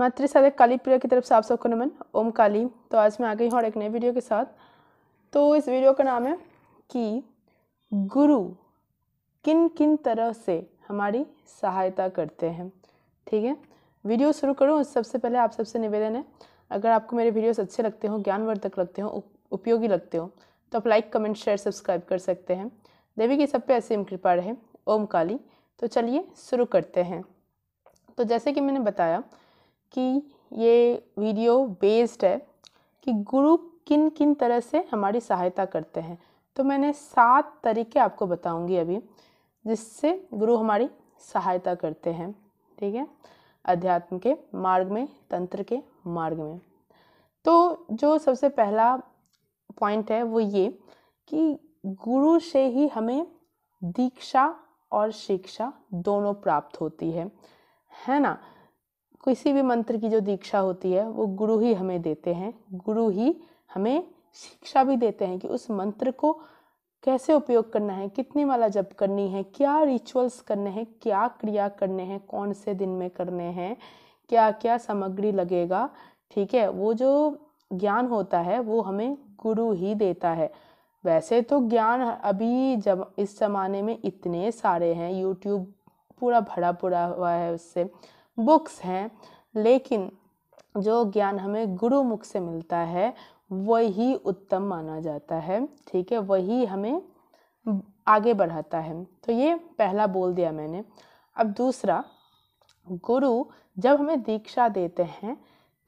मातृ साधक काली प्रिया की तरफ से आप सबको नमन। ओम काली। तो आज मैं आ गई हूँ और एक नए वीडियो के साथ। तो इस वीडियो का नाम है कि गुरु किन किन तरह से हमारी सहायता करते हैं। ठीक है, वीडियो शुरू करूँ उससे सबसे पहले आप सबसे निवेदन है, अगर आपको मेरे वीडियोस अच्छे लगते हो, ज्ञानवर्धक लगते हो, उपयोगी लगते हो, तो आप लाइक कमेंट शेयर सब्सक्राइब कर सकते हैं। देवी की सब पे ऐसी कृपा रहे। ओम काली। तो चलिए शुरू करते हैं। तो जैसे कि मैंने बताया कि ये वीडियो बेस्ड है कि गुरु किन किन तरह से हमारी सहायता करते हैं। तो मैंने 7 तरीके आपको बताऊंगी अभी जिससे गुरु हमारी सहायता करते हैं। ठीक है, अध्यात्म के मार्ग में, तंत्र के मार्ग में। तो जो सबसे पहला पॉइंट है वो ये कि गुरु से ही हमें दीक्षा और शिक्षा दोनों प्राप्त होती है ना। किसी भी मंत्र की जो दीक्षा होती है वो गुरु ही हमें देते हैं, गुरु ही हमें शिक्षा भी देते हैं कि उस मंत्र को कैसे उपयोग करना है, कितनी माला जप करनी है, क्या रिचुअल्स करने हैं, क्या क्रिया करने हैं, कौन से दिन में करने हैं, क्या क्या सामग्री लगेगा। ठीक है, वो जो ज्ञान होता है वो हमें गुरु ही देता है। वैसे तो ज्ञान अभी जब इस ज़माने में इतने सारे हैं, यूट्यूब पूरा भरा पड़ा हुआ है, उससे बुक्स हैं, लेकिन जो ज्ञान हमें गुरु मुख से मिलता है वही उत्तम माना जाता है। ठीक है, वही हमें आगे बढ़ाता है। तो ये पहला बोल दिया मैंने। अब दूसरा, गुरु जब हमें दीक्षा देते हैं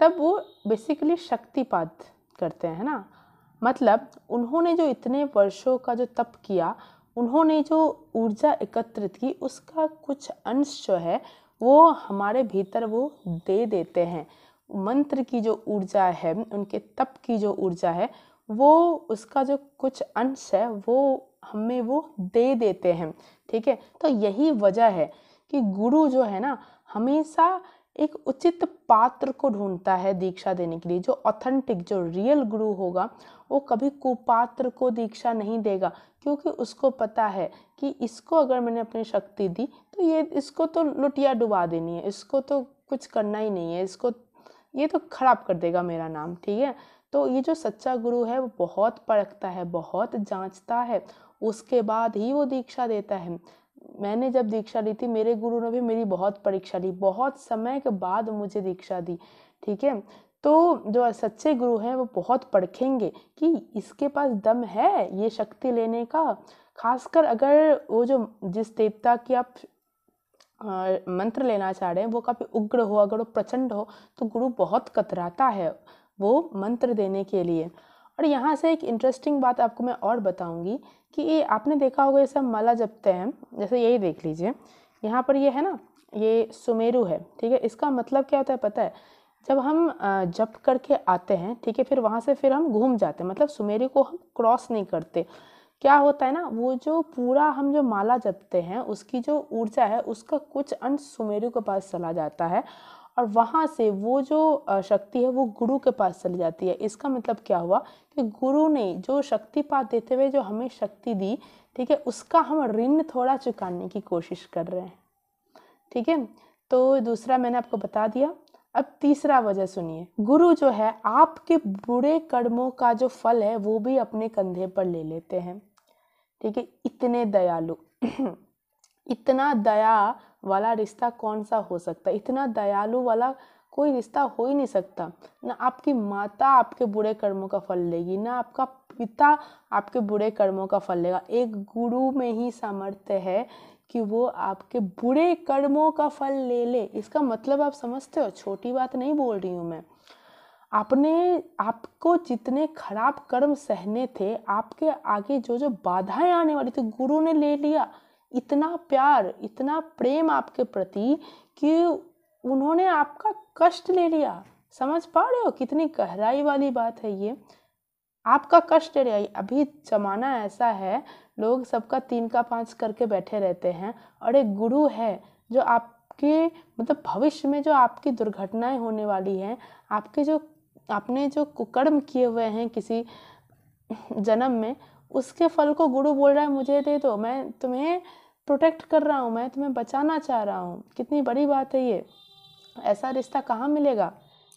तब वो बेसिकली शक्तिपात करते हैं ना। मतलब उन्होंने जो इतने वर्षों का जो तप किया, उन्होंने जो ऊर्जा एकत्रित की, उसका कुछ अंश जो है वो हमारे भीतर वो दे देते हैं। मंत्र की जो ऊर्जा है, उनके तप की जो ऊर्जा है, वो उसका जो कुछ अंश है वो हमें वो दे देते हैं। ठीक है, तो यही वजह है कि गुरु जो है ना हमेशा एक उचित पात्र को ढूंढता है दीक्षा देने के लिए। जो ऑथेंटिक, जो रियल गुरु होगा वो कभी कुपात्र को दीक्षा नहीं देगा, क्योंकि उसको पता है कि इसको अगर मैंने अपनी शक्ति दी तो ये इसको तो लुटिया डुबा देनी है, इसको तो कुछ करना ही नहीं है, इसको ये तो खराब कर देगा मेरा नाम। ठीक है, तो ये जो सच्चा गुरु है वो बहुत परखता है, बहुत जांचता है, उसके बाद ही वो दीक्षा देता है। मैंने जब दीक्षा ली थी, मेरे गुरु ने भी मेरी बहुत परीक्षा ली, बहुत समय के बाद मुझे दीक्षा दी। ठीक है, तो जो सच्चे गुरु हैं वो बहुत परखेंगे कि इसके पास दम है ये शक्ति लेने का। खासकर अगर वो जो जिस देवता की आप मंत्र लेना चाह रहे हैं वो काफ़ी उग्र हो, अगर वो प्रचंड हो, तो गुरु बहुत कतराता है वो मंत्र देने के लिए। और यहाँ से एक इंटरेस्टिंग बात आपको मैं और बताऊंगी कि ये आपने देखा होगा, ये सब माला जपते हैं, जैसे यही देख लीजिए, यहाँ पर ये है ना, ये सुमेरु है। ठीक है, इसका मतलब क्या होता है पता है? जब हम जप करके आते हैं, ठीक है, फिर वहाँ से फिर हम घूम जाते हैं, मतलब सुमेरु को हम क्रॉस नहीं करते। क्या होता है ना, वो जो पूरा हम जो माला जपते हैं उसकी जो ऊर्जा है उसका कुछ अंश सुमेरु के पास चला जाता है और वहाँ से वो जो शक्ति है वो गुरु के पास चली जाती है। इसका मतलब क्या हुआ कि गुरु ने जो शक्तिपात देते हुए जो हमें शक्ति दी, ठीक है, उसका हम ऋण थोड़ा चुकाने की कोशिश कर रहे हैं। ठीक है, तो दूसरा मैंने आपको बता दिया। अब तीसरा वजह सुनिए, गुरु जो है आपके बुरे कर्मों का जो फल है वो भी अपने कंधे पर ले लेते हैं। ठीक है, इतने दयालु इतना दया वाला रिश्ता कौन सा हो सकता है? इतना दयालु वाला कोई रिश्ता हो ही नहीं सकता। ना आपकी माता आपके बुरे कर्मों का फल लेगी, ना आपका पिता आपके बुरे कर्मों का फल लेगा। एक गुरु में ही सामर्थ्य है कि वो आपके बुरे कर्मों का फल ले ले। इसका मतलब आप समझते हो? छोटी बात नहीं बोल रही हूँ मैं। आपको जितने खराब कर्म सहने थे, आपके आगे जो जो बाधाएं आने वाली थी, गुरु ने ले लिया। इतना प्यार, इतना प्रेम आपके प्रति कि उन्होंने आपका कष्ट ले लिया। समझ पा रहे हो कितनी गहराई वाली बात है ये? आपका कष्ट ले लिया। अभी जमाना ऐसा है, लोग सबका 3 का 5 करके बैठे रहते हैं, और एक गुरु है जो आपके मतलब भविष्य में जो आपकी दुर्घटनाएं होने वाली हैं, आपके जो आपने जो कुकर्म किए हुए हैं किसी जन्म में, उसके फल को गुरु बोल रहा है मुझे दे दो, मैं तुम्हें प्रोटेक्ट कर रहा हूँ, मैं तुम्हें बचाना चाह रहा हूँ। कितनी बड़ी बात है ये। ऐसा रिश्ता कहाँ मिलेगा।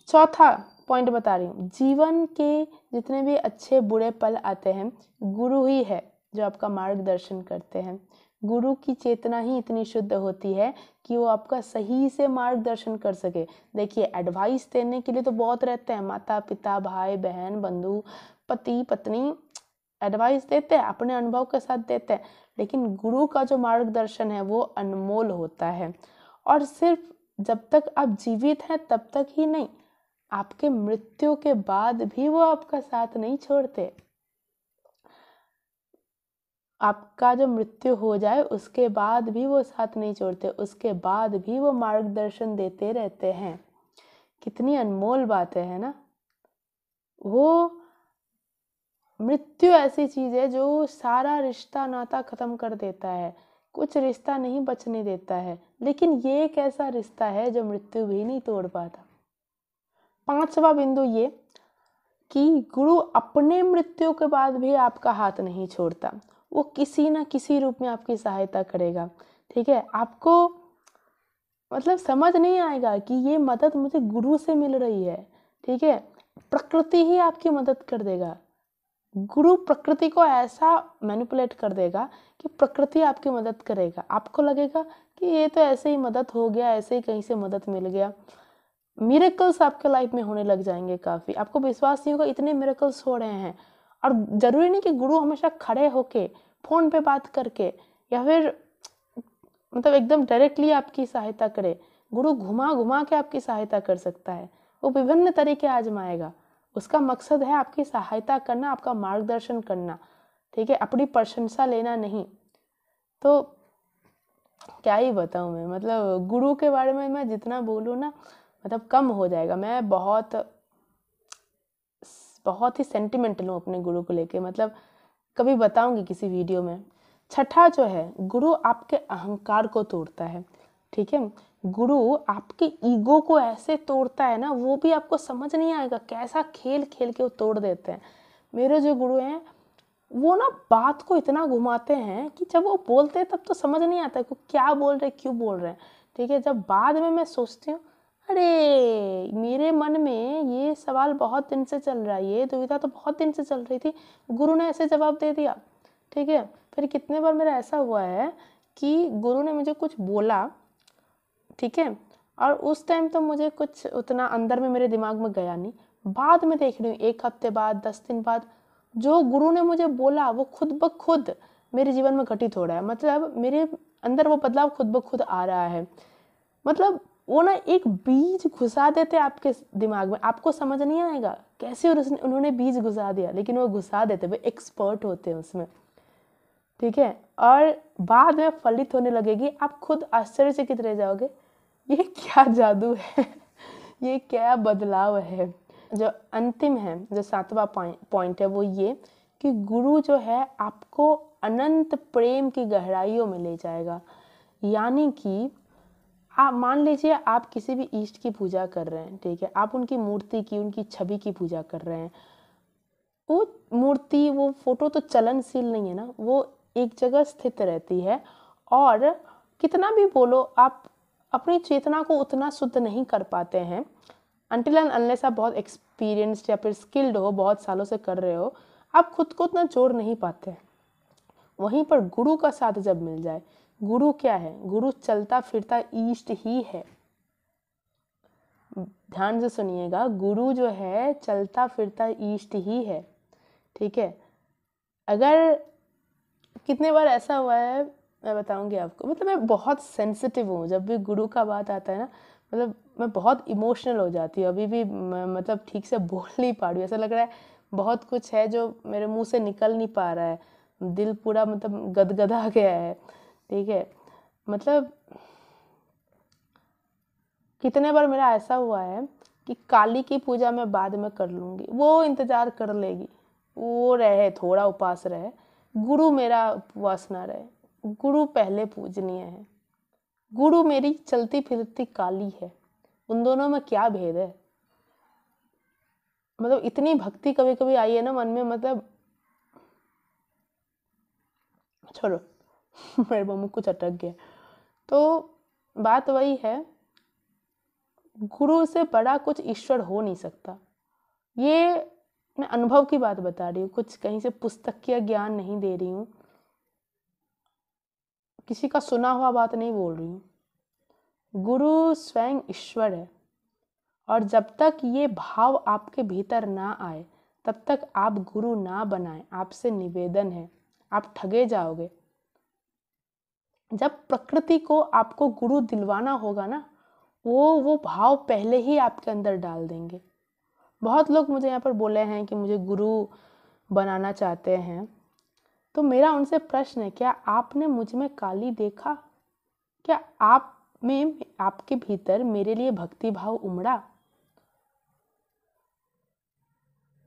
चौथा पॉइंट बता रही हूँ, जीवन के जितने भी अच्छे बुरे पल आते हैं, गुरु ही है जो आपका मार्गदर्शन करते हैं। गुरु की चेतना ही इतनी शुद्ध होती है कि वो आपका सही से मार्गदर्शन कर सके। देखिए, एडवाइस देने के लिए तो बहुत रहते हैं, माता पिता, भाई बहन, बंधु, पति पत्नी एडवाइस देते हैं, अपने अनुभव के साथ देते हैं, लेकिन गुरु का जो मार्गदर्शन है वो अनमोल होता है। और सिर्फ जब तक आप जीवित हैं तब तक ही नहीं, आपके मृत्यु के बाद भी वो आपका साथ नहीं छोड़ते। आपका जो मृत्यु हो जाए उसके बाद भी वो साथ नहीं छोड़ते, उसके बाद भी वो मार्गदर्शन देते रहते हैं। कितनी अनमोल बात है ना। वो मृत्यु ऐसी चीज है जो सारा रिश्ता नाता खत्म कर देता है, कुछ रिश्ता नहीं बचने देता है, लेकिन ये एक ऐसा रिश्ता है जो मृत्यु भी नहीं तोड़ पाता। पांचवा बिंदु ये कि गुरु अपने मृत्यु के बाद भी आपका हाथ नहीं छोड़ता, वो किसी ना किसी रूप में आपकी सहायता करेगा। ठीक है, आपको मतलब समझ नहीं आएगा कि ये मदद मुझे गुरु से मिल रही है। ठीक है, प्रकृति ही आपकी मदद कर देगा। गुरु प्रकृति को ऐसा मैनिपुलेट कर देगा कि प्रकृति आपकी मदद करेगा। आपको लगेगा कि ये तो ऐसे ही मदद हो गया, ऐसे ही कहीं से मदद मिल गया। मिरेकल्स आपके लाइफ में होने लग जाएंगे काफ़ी, आपको विश्वास नहीं होगा इतने मिरेकल्स हो रहे हैं। और ज़रूरी नहीं कि गुरु हमेशा खड़े होके फ़ोन पे बात करके या फिर मतलब एकदम डायरेक्टली आपकी सहायता करे। गुरु घुमा घुमा के आपकी सहायता कर सकता है, वो विभिन्न तरीके आजमाएगा। उसका मकसद है आपकी सहायता करना, आपका मार्गदर्शन करना। ठीक है, अपनी प्रशंसा लेना नहीं। तो क्या ही बताऊँ मैं, मतलब गुरु के बारे में मैं जितना बोलूँ ना मतलब कम हो जाएगा। मैं बहुत ही सेंटिमेंटल हूँ अपने गुरु को लेके, मतलब कभी बताऊंगी किसी वीडियो में। छठा जो है, गुरु आपके अहंकार को तोड़ता है। ठीक है, गुरु आपके ईगो को ऐसे तोड़ता है ना, वो भी आपको समझ नहीं आएगा, कैसा खेल खेल के वो तोड़ देते हैं। मेरे जो गुरु हैं वो ना बात को इतना घुमाते हैं कि जब वो बोलते हैं तब तो समझ नहीं आता कि क्या बोल रहे, क्यों बोल रहे हैं। ठीक है, जब बाद में मैं सोचती हूँ, अरे मेरे मन में ये सवाल बहुत दिन से चल रहा है, ये दुविधा तो बहुत दिन से चल रही थी, गुरु ने ऐसे जवाब दे दिया। ठीक है, फिर कितने बार मेरा ऐसा हुआ है कि गुरु ने मुझे कुछ बोला, ठीक है, और उस टाइम तो मुझे कुछ उतना अंदर में मेरे दिमाग में गया नहीं, बाद में देख रही हूँ 1 हफ्ते बाद, 10 दिन बाद जो गुरु ने मुझे बोला वो खुद ब खुद मेरे जीवन में घटित हो रहा है। मतलब मेरे अंदर वो बदलाव खुद ब खुद आ रहा है। मतलब वो ना एक बीज घुसा देते आपके दिमाग में, आपको समझ नहीं आएगा कैसे उन्होंने बीज घुसा दिया, लेकिन वो घुसा देते, वो एक्सपर्ट होते हैं उसमें। ठीक है, और बाद में फलित होने लगेगी, आप खुद आश्चर्यचकित रह जाओगे, ये क्या जादू है ये क्या बदलाव है। जो अंतिम है, जो 7वां पॉइंट है, वो ये कि गुरु जो है आपको अनंत प्रेम की गहराइयों में ले जाएगा। यानी कि आप मान लीजिए आप किसी भी इष्ट की पूजा कर रहे हैं, ठीक है, आप उनकी मूर्ति की, उनकी छवि की पूजा कर रहे हैं। वो मूर्ति, वो फोटो तो चलनशील नहीं है ना, वो एक जगह स्थित रहती है, और कितना भी बोलो आप अपनी चेतना को उतना शुद्ध नहीं कर पाते हैं अनटिल एंड अनलेस आप बहुत एक्सपीरियंस्ड या फिर स्किल्ड हो, बहुत सालों से कर रहे हो, आप खुद को उतना जोड़ नहीं पाते। वहीं पर गुरु का साथ जब मिल जाए, गुरु क्या है, गुरु चलता फिरता ईष्ट ही है। ध्यान से सुनिएगा, गुरु जो है चलता फिरता ईष्ट ही है। ठीक है, अगर कितने बार ऐसा हुआ है मैं बताऊंगी आपको, मतलब मैं बहुत सेंसिटिव हूँ, जब भी गुरु का बात आता है ना, मतलब मैं बहुत इमोशनल हो जाती हूँ। अभी भी मतलब ठीक से बोल नहीं पा रही हूँ, ऐसा लग रहा है बहुत कुछ है जो मेरे मुंह से निकल नहीं पा रहा है, दिल पूरा मतलब गदगदा गया है। ठीक है, मतलब कितने बार मेरा ऐसा हुआ है कि काली की पूजा मैं बाद में कर लूँगी, वो इंतज़ार कर लेगी, वो रहे थोड़ा उपास रहे, गुरु मेरा उपवास ना रहे, गुरु पहले पूजनीय है, गुरु मेरी चलती फिरती काली है। उन दोनों में क्या भेद है। मतलब इतनी भक्ति कभी कभी आई है ना मन में, मतलब छोड़ो मेरे मुंह कुछ अटक गया। तो बात वही है गुरु से बड़ा कुछ ईश्वर हो नहीं सकता। ये मैं अनुभव की बात बता रही हूँ, कुछ कहीं से पुस्तकीय ज्ञान नहीं दे रही हूँ, किसी का सुना हुआ बात नहीं बोल रही हूँ। गुरु स्वयं ईश्वर है, और जब तक ये भाव आपके भीतर ना आए तब तक आप गुरु ना बनाएं। आपसे निवेदन है, आप ठगे जाओगे। जब प्रकृति को आपको गुरु दिलवाना होगा ना, वो भाव पहले ही आपके अंदर डाल देंगे। बहुत लोग मुझे यहाँ पर बोले हैं कि मुझे गुरु बनाना चाहते हैं, तो मेरा उनसे प्रश्न है, क्या आपने मुझ में काली देखा? क्या आप में, आपके भीतर मेरे लिए भक्ति भाव उमड़ा?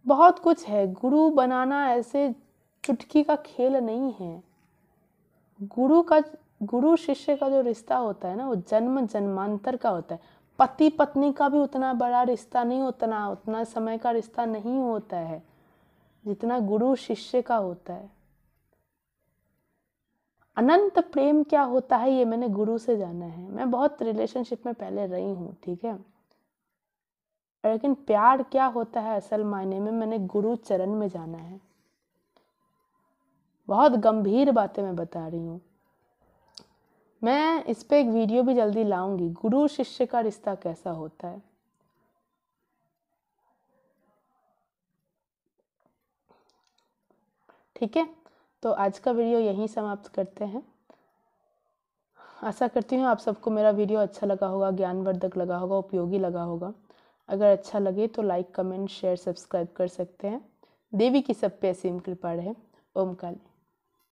बहुत कुछ है। गुरु बनाना ऐसे चुटकी का खेल नहीं है। गुरु शिष्य का जो रिश्ता होता है ना, वो जन्म जन्मांतर का होता है। पति पत्नी का भी उतना बड़ा रिश्ता नहीं, उतना समय का रिश्ता नहीं होता है जितना गुरु शिष्य का होता है। अनंत प्रेम क्या होता है ये मैंने गुरु से जाना है। मैं बहुत रिलेशनशिप में पहले रही हूँ, ठीक है, लेकिन प्यार क्या होता है असल मायने में मैंने गुरु चरण में जाना है। बहुत गंभीर बातें मैं बता रही हूँ। मैं इस पे एक वीडियो भी जल्दी लाऊंगी, गुरु शिष्य का रिश्ता कैसा होता है। ठीक है, तो आज का वीडियो यहीं समाप्त करते हैं। आशा करती हूँ आप सबको मेरा वीडियो अच्छा लगा होगा, ज्ञानवर्धक लगा होगा, उपयोगी लगा होगा। अगर अच्छा लगे तो लाइक, कमेंट, शेयर, सब्सक्राइब कर सकते हैं। देवी की सब पे असीम कृपा रहे। ओम काली।